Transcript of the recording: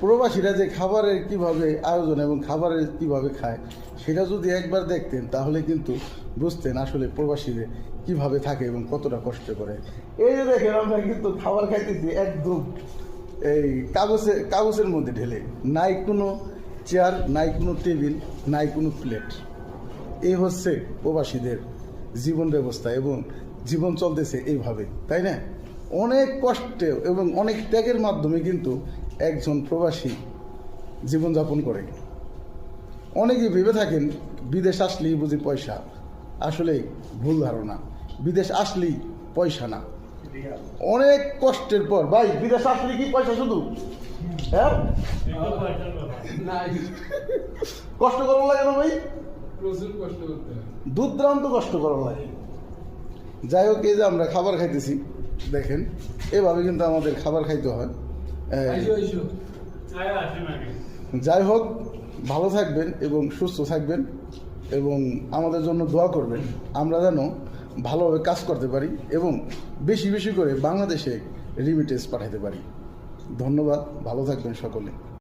প্রবাসীরা যে খাবারের কিভাবে আয়োজন এবং খাবারের কিভাবে খায় সেটা যদি একবার দেখতেন তাহলে কিন্তু বুঝতেন আসলে প্রবাসীদের কিভাবে থাকে এবং কতটা কষ্ট করে। এই যে দেখেন আমরা কিন্তু খাবার খাইতেছি একদম এই কাগজের মধ্যে ঢেলে, নাই কোনো চেয়ার, নাই কোনো টেবিল, নাই কোনো প্লেট। এই হচ্ছে প্রবাসীদের জীবন ব্যবস্থা এবং জীবন চলতেছে এইভাবে, তাই না? অনেক কষ্টে এবং অনেক ত্যাগের মাধ্যমে কিন্তু একজন প্রবাসী জীবনযাপন করে। অনেকে ভেবে থাকেন বিদেশ আসলেই বুঝি পয়সা, আসলে ভুল ধারণা। বিদেশ আসলেই পয়সা না, অনেক কষ্টের পর। ভাই, বিদেশ আসলে কি পয়সা শুধু? হ্যাঁ, কষ্ট করা লাগে না ভাই? প্রচুর কষ্ট করতে হয়, দুর্দান্ত কষ্ট করা লাগে। যাই হোক, এই যে আমরা খাবার খাইতেছি দেখেন, এভাবে কিন্তু আমাদের খাবার খাইতে হয়। যাই হোক, ভালো থাকবেন এবং সুস্থ থাকবেন এবং আমাদের জন্য দোয়া করবেন, আমরা যেন ভালোভাবে কাজ করতে পারি এবং বেশি বেশি করে বাংলাদেশে রিমিটেন্স পাঠাতে পারি। ধন্যবাদ, ভালো থাকবেন সকলে।